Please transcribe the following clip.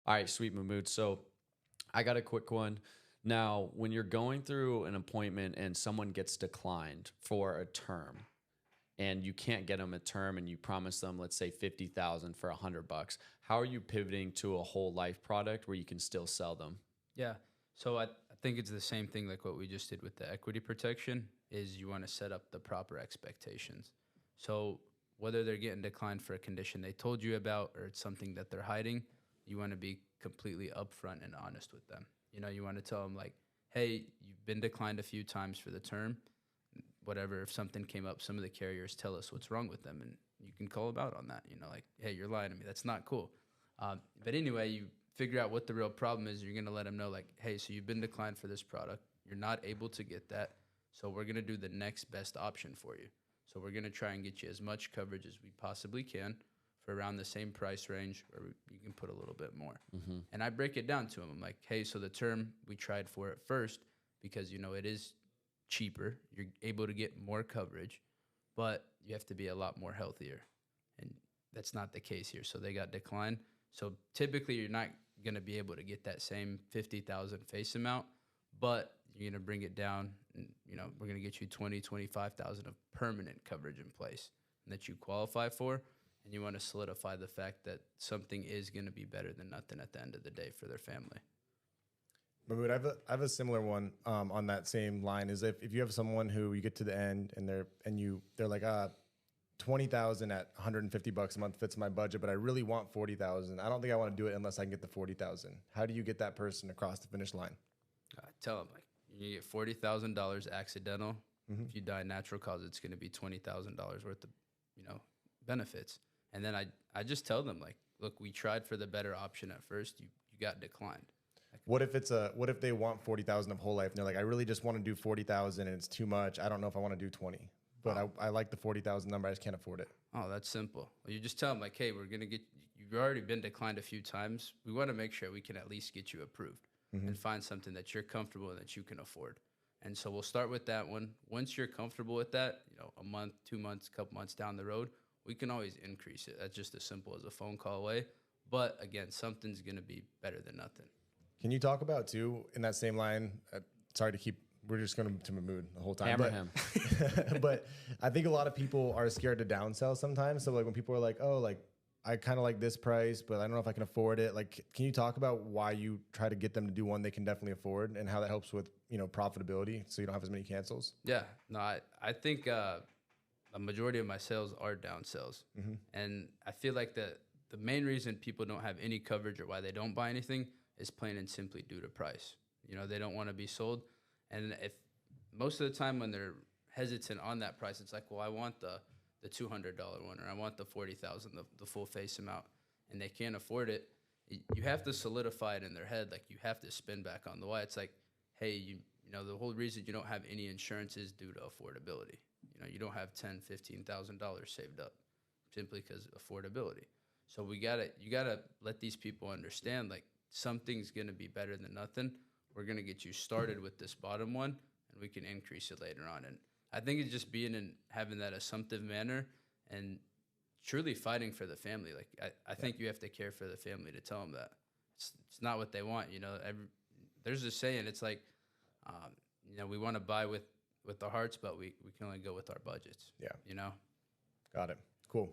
All right, sweet Mahmood. So I got a quick one. Now, when you're going through an appointment and someone gets declined for a term and you can't get them a term and you promise them, let's say 50,000 for $100, how are you pivoting to a whole life product where you can still sell them? Yeah. So I think it's the same thing like what we just did with the equity protection is you want to set up the proper expectations. So whether they're getting declined for a condition they told you about or it's something that they're hiding, you want to be completely upfront and honest with them. You want to tell them like, hey, you've been declined a few times for the term. Whatever, if something came up, some of the carriers tell us what's wrong with them and you can call them out on that. Like, hey, you're lying to me. That's not cool. But anyway, you figure out what the real problem is. You're going to let them know, like, hey, so you've been declined for this product. You're not able to get that. So we're going to do the next best option for you. So we're going to try and get you as much coverage as we possibly can for around the same price range, or you can put a little bit more. And I break it down to them. I'm like, hey, so the term we tried for it first because, it is cheaper. You're able to get more coverage, but you have to be a lot more healthier. And that's not the case here. So they got declined. So typically you're not going to be able to get that same 50,000 face amount, but you're going to bring it down and, we're going to get you 20, 25,000 of permanent coverage in place and that you qualify for. And you want to solidify the fact that something is going to be better than nothing at the end of the day for their family. Mahmoud, I have a similar one on that same line. Is if you have someone who you get to the end and they're like 20,000 at $150 a month fits my budget, but I really want 40,000. I don't think I want to do it unless I can get the 40,000. How do you get that person across the finish line? Tell them like you get $40,000 accidental. If you die natural cause, it's going to be $20,000 worth of benefits. And then I just tell them like, look, we tried for the better option at first. You got declined. What if they want 40,000 of whole life and they're like, I really just want to do 40,000 and it's too much. I don't know if I want to do 20, but I like the 40,000 number. I just can't afford it. Oh, that's simple. Well, you just tell them like, hey, we're going to you've already been declined a few times. We want to make sure we can at least get you approved and find something that you're comfortable and that you can afford. And so we'll start with that one. Once you're comfortable with that, a month, 2 months, a couple months down the road, we can always increase it. That's just as simple as a phone call away. But again, something's going to be better than nothing. Can you talk about too in that same line? We're just going to Mahmood the whole time. Hammer him. But I think a lot of people are scared to downsell sometimes. So like when people are like, oh, like I kind of like this price, but I don't know if I can afford it. Like, can you talk about why you try to get them to do one they can definitely afford and how that helps with, profitability so you don't have as many cancels? Yeah, no, I think a majority of my sales are down sales. And I feel like the main reason people don't have any coverage or why they don't buy anything is plain and simply due to price. They don't want to be sold. And if most of the time when they're hesitant on that price, it's like, well, I want the $200 one, or I want the 40,000, the full face amount, and they can't afford it. You have to solidify it in their head. Like you have to spin back on the why. It's like, hey, the whole reason you don't have any insurance is due to affordability. You don't have $10,000, $15,000 saved up simply because of affordability. So you gotta let these people understand like something's gonna be better than nothing. We're gonna get you started with this bottom one, and we can increase it later on. And I think it's just being and having that assumptive manner and truly fighting for the family. Like I think you have to care for the family to tell them that it's not what they want. There's a saying. It's like, we want to buy with our hearts, but we can only go with our budgets. Yeah. You know. Got it. Cool.